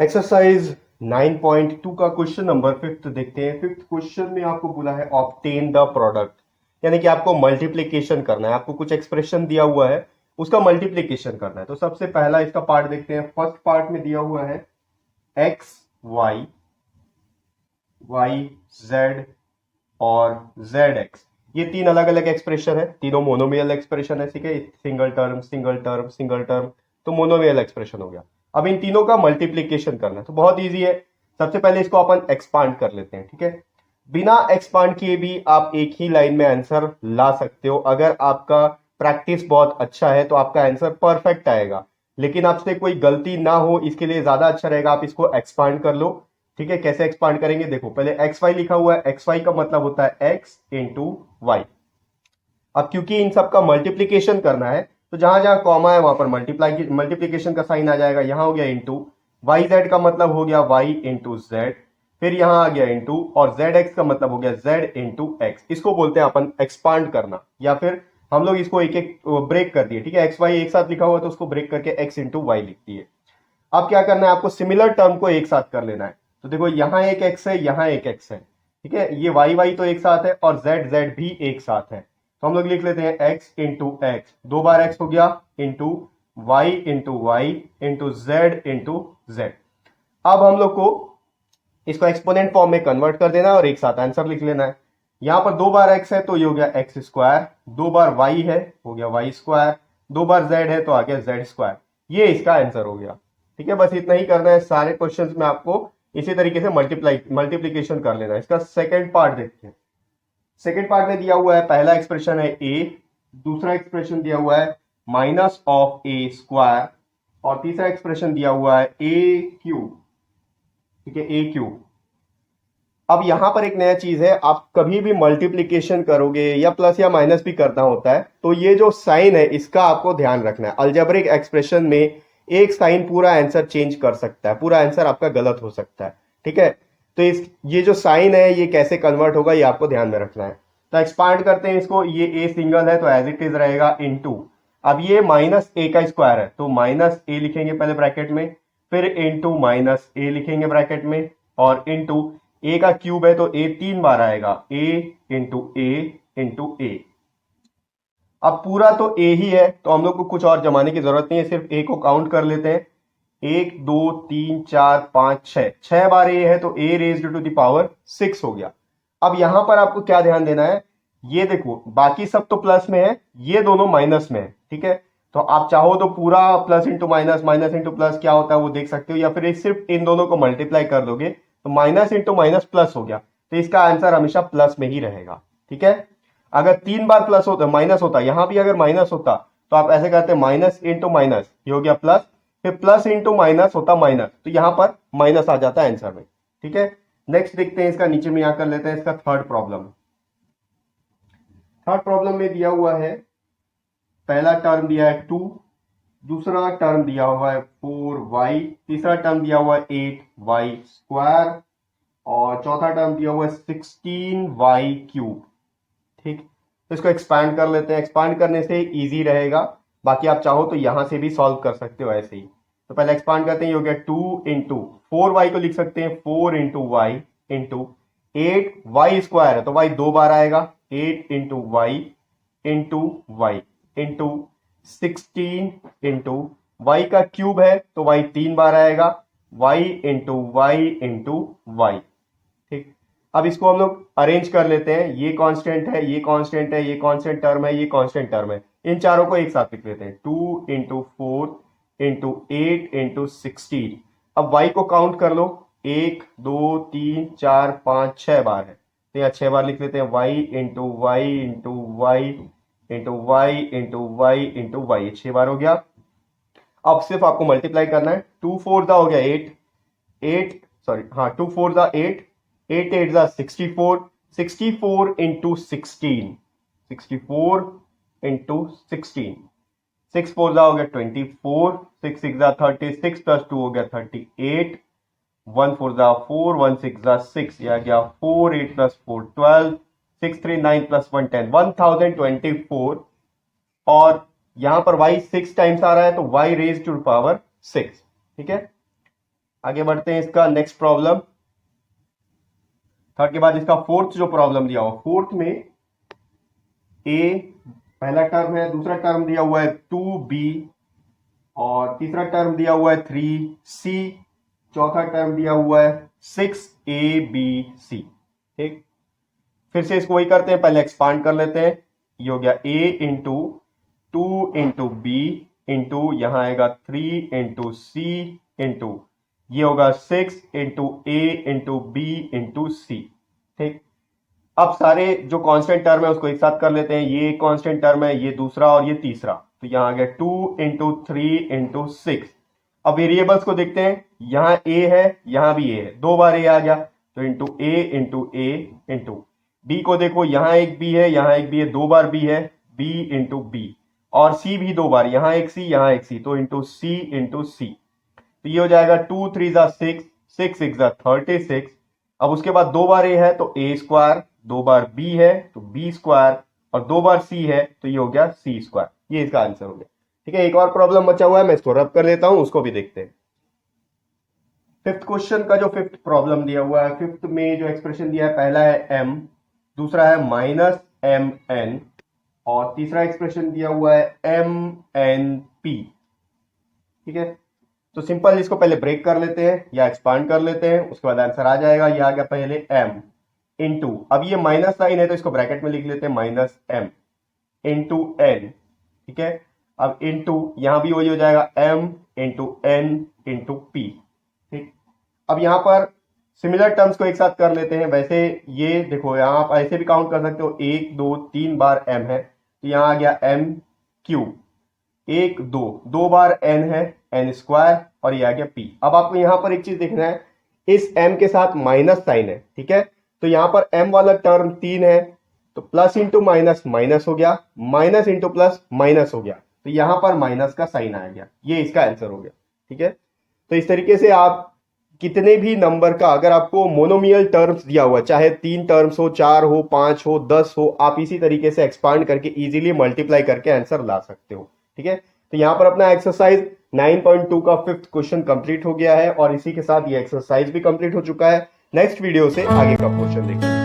Exercise 9.2 का question number 5 देखते हैं। 5th क्वेश्चन में आपको बोला है ऑब्टेन द प्रोडक्ट, यानी कि आपको मल्टीप्लीकेशन करना है। आपको कुछ एक्सप्रेशन दिया हुआ है, उसका मल्टीप्लीकेशन करना है। तो सबसे पहला इसका पार्ट देखते हैं। फर्स्ट पार्ट में दिया हुआ है एक्स वाई, वाई जेड और जेड एक्स। ये तीन अलग अलग एक्सप्रेशन है, तीनों मोनोमियल एक्सप्रेशन है। ठीक है, single term single term single term, तो मोनोमियल एक्सप्रेशन हो गया। अब इन तीनों का मल्टीप्लीकेशन करना है, तो बहुत इजी है। सबसे पहले इसको अपन एक्सपांड कर लेते हैं। ठीक है, बिना एक्सपांड किए भी आप एक ही लाइन में आंसर ला सकते हो। अगर आपका प्रैक्टिस बहुत अच्छा है तो आपका आंसर परफेक्ट आएगा, लेकिन आपसे कोई गलती ना हो इसके लिए ज्यादा अच्छा रहेगा आप इसको एक्सपांड कर लो। ठीक है, कैसे एक्सपांड करेंगे देखो। पहले एक्स वाई लिखा हुआ है, एक्स वाई का मतलब होता है एक्स इंटू वाई। अब क्योंकि इन सब का मल्टीप्लीकेशन करना है तो जहां जहां कॉमा है वहां पर मल्टीप्लीकेशन का साइन आ जाएगा। यहां हो गया इंटू, वाई जेड का मतलब हो गया वाई इंटू जेड, फिर यहां आ गया इंटू, और जेड एक्स का मतलब हो गया जेड इंटू एक्स। इसको बोलते हैं अपन एक्सपांड करना, या फिर हम लोग इसको एक एक ब्रेक कर दिए। ठीक है, एक्स वाई एक साथ लिखा हुआ तो उसको ब्रेक करके एक्स इंटू वाई लिख दिए। अब क्या करना है आपको, सिमिलर टर्म को एक साथ कर लेना है। तो देखो यहां एक एक्स है, यहां एक एक्स है। ठीक है, ये वाई वाई तो एक साथ है और जेड जेड भी एक साथ है। तो हम लोग लिख लेते हैं एक्स इंटू एक्स, दो बार एक्स हो गया, into Y into Z into Z. अब हम लोग को इसको एक्सपोनेंट फॉर्म में कन्वर्ट कर देना है और एक साथ आंसर लिख लेना है। यहां पर दो बार एक्स है तो ये हो गया एक्स स्क्वायर, दो बार वाई है हो गया वाई स्क्वायर, दो बार जेड है तो आ गया जेड स्क्वायर। ये इसका आंसर हो गया। ठीक है, बस इतना ही करना है। सारे क्वेश्चंस में आपको इसी तरीके से मल्टीप्लीकेशन कर लेना है। इसका सेकंड पार्ट देखते हैं। सेकंड पार्ट में दिया हुआ है, पहला एक्सप्रेशन है ए, दूसरा एक्सप्रेशन दिया हुआ है माइनस ऑफ ए स्क्वायर, और तीसरा एक्सप्रेशन दिया हुआ है ए क्यूब। ठीक है, ए क्यूब। अब यहां पर एक नया चीज है, आप कभी भी मल्टीप्लीकेशन करोगे या प्लस या माइनस भी करना होता है तो ये जो साइन है इसका आपको ध्यान रखना है। अलजेब्रिक एक्सप्रेशन में एक साइन पूरा आंसर चेंज कर सकता है, पूरा आंसर आपका गलत हो सकता है। ठीक है, तो ये जो साइन है ये कैसे कन्वर्ट होगा ये आपको ध्यान में रखना है। तो एक्सपांड करते हैं इसको, ये ए सिंगल है तो एज इट इज रहेगा इनटू, अब ये माइनस ए का स्क्वायर है तो माइनस ए लिखेंगे पहले ब्रैकेट में, फिर इनटू माइनस ए लिखेंगे ब्रैकेट में, और इनटू ए का क्यूब है तो ए तीन बार आएगा, ए इंटू ए इंटू ए। अब पूरा तो ए ही है तो हम लोग को कुछ और जमाने की जरूरत नहीं है, सिर्फ ए को काउंट कर लेते हैं। एक दो तीन चार पांच छह, छह बार ए है तो ए रेज्ड टू द पावर 6 हो गया। अब यहां पर आपको क्या ध्यान देना है, ये देखो बाकी सब तो प्लस में है, ये दोनों माइनस में है। ठीक है, तो आप चाहो तो पूरा plus into minus, minus into plus क्या होता है वो देख सकते हो, या फिर सिर्फ इन दोनों को मल्टीप्लाई कर दोगे तो माइनस इंटू माइनस प्लस हो गया। तो इसका आंसर हमेशा प्लस में ही रहेगा। ठीक है, अगर तीन बार प्लस होता माइनस होता, यहां भी अगर माइनस होता तो आप ऐसे करते माइनस इंटू माइनस, ये हो गया प्लस, फिर प्लस इंटू माइनस होता माइनस, तो यहां पर माइनस आ जाता है आंसर में। ठीक है, नेक्स्ट देखते हैं इसका, नीचे में यहां कर लेते हैं इसका थर्ड प्रॉब्लम। थर्ड प्रॉब्लम में दिया हुआ है, पहला टर्म दिया है 2, दूसरा टर्म दिया हुआ है 4y, तीसरा टर्म दिया हुआ है 8y स्क्वायर, और चौथा टर्म दिया हुआ है 16y क्यूब। ठीक, तो इसको एक्सपैंड कर लेते हैं। एक्सपैंड करने से इजी रहेगा, बाकी आप चाहो तो यहां से भी सॉल्व कर सकते हो ऐसे ही। तो पहले एक्सपैंड करते हैं, ये हो गया 2 इंटू 4y को लिख सकते हैं 4 into Y into 8y square है तो y दो बार आएगा, 8 into Y into Y into 16 into Y का क्यूब है तो y तीन बार आएगा, y into Y into Y. ठीक, अब इसको हम लोग अरेंज कर लेते हैं। ये कांस्टेंट है, ये कांस्टेंट है, ये कांस्टेंट टर्म है, ये कांस्टेंट टर्म है, इन चारों को एक साथ लिख लेते हैं। 2 इंटू 4 इंटू 8 इंटू 16। अब y को काउंट कर लो, 1 2 3 4 5 6 बार है तो यहाँ 6 बार लिख लेते हैं, y into Y into Y into Y into Y into Y, 6 बार हो गया। अब सिर्फ आपको मल्टीप्लाई करना है, 2 4 हो गया 8, 8 सॉरी हाँ 2 4 8, 8 8 64, 64 इंटू 16, 64 इंटू 16, 6 4 हो गया 24, 6 6 36 प्लस 2 हो गया 38, 1 4 4, 1 6 6, यह गया 4 8 प्लस 4 12, 6 3 9 प्लस 1 10, 1024। और यहां पर y 6 टाइम्स आ रहा है तो y रेज टू पावर 6। ठीक है, आगे बढ़ते हैं इसका नेक्स्ट प्रॉब्लम। थर्ड के बाद इसका फोर्थ जो प्रॉब्लम दिया हुआ, फोर्थ में ए पहला टर्म है, दूसरा टर्म दिया हुआ है 2b और तीसरा टर्म दिया हुआ है 3c, चौथा टर्म दिया हुआ है 6abc। ठीक, फिर से इसको वही करते हैं, पहले एक्सपांड कर लेते हैं। ये हो गया a into 2 into B into यहां आएगा 3 इंटू सी इंटू ये होगा 6 into A into B into C. ठीक, अब सारे जो कांस्टेंट टर्म है उसको एक साथ कर लेते हैं। ये कांस्टेंट टर्म है, ये दूसरा और ये तीसरा, तो यहां आ गया 2 इंटू 3 इंटू 6। अब वेरिएबल्स को देखते हैं, यहां ए है, यहां भी ए है, दो बार ए आ गया, तो इंटू ए इंटू बी को देखो, यहां एक बी है, यहां एक बी है, दो बार बी है, बी इंटू बी, और सी भी दो बार, यहां एक सी, यहां एक सी, तो इंटू सी इंटू सी। तो ये हो जाएगा 2 3 जा 6, 6 6 जा 36। अब उसके बाद दो बार ए है तो ए स्क्वायर, दो बार बी है तो बी स्क्वायर, और दो बार सी है तो ये हो गया सी स्क्वायर। ये इसका आंसर हो गया। ठीक है, एक और प्रॉब्लम बचा हुआ है, मैं इसको रब कर लेता हूं, उसको भी देखते हैं। फिफ्थ क्वेश्चन का जो फिफ्थ प्रॉब्लम दिया हुआ है, फिफ्थ में जो एक्सप्रेशन दिया है, पहला है m, दूसरा है माइनस एम एन, और तीसरा एक्सप्रेशन दिया हुआ है एम एन पी। ठीक है, तो सिंपल इसको पहले ब्रेक कर लेते हैं या एक्सपांड कर लेते हैं, उसके बाद आंसर आ जाएगा। ये आ गया पहले m इंटू, अब ये माइनस साइन है तो इसको ब्रैकेट में लिख लेते हैं, माइनस m इंटू n। ठीक है, अब इंटू यहां भी वही हो जाएगा m into n into p। ठीक, अब यहां पर सिमिलर टर्म्स को एक साथ कर लेते हैं। वैसे ये देखो, यहां आप ऐसे भी काउंट कर सकते हो, 1 2 3 बार m है, तो यहां आ गया m क्यूब, 1 2 दो बार n है, n स्क्वायर, और ये आ गया p। अब आपको यहां पर एक चीज देखना है, इस m के साथ माइनस साइन है। ठीक है, तो यहां पर m वाला टर्म 3 है, तो प्लस इंटू माइनस माइनस हो गया, माइनस इंटू प्लस माइनस हो गया, तो यहां पर माइनस का साइन आ गया। ये इसका आंसर हो गया। ठीक है, तो इस तरीके से आप कितने भी नंबर का, अगर आपको मोनोमियल टर्म्स दिया हुआ, चाहे 3 टर्म्स हो, 4 हो, 5 हो, 10 हो, आप इसी तरीके से एक्सपांड करके इजीली मल्टीप्लाई करके आंसर ला सकते हो। ठीक है, तो यहां पर अपना एक्सरसाइज 9.2 का फिफ्थ क्वेश्चन कंप्लीट हो गया है, और इसी के साथ ये एक्सरसाइज भी कंप्लीट हो चुका है। नेक्स्ट वीडियो से आगे का पोर्शन देखिए।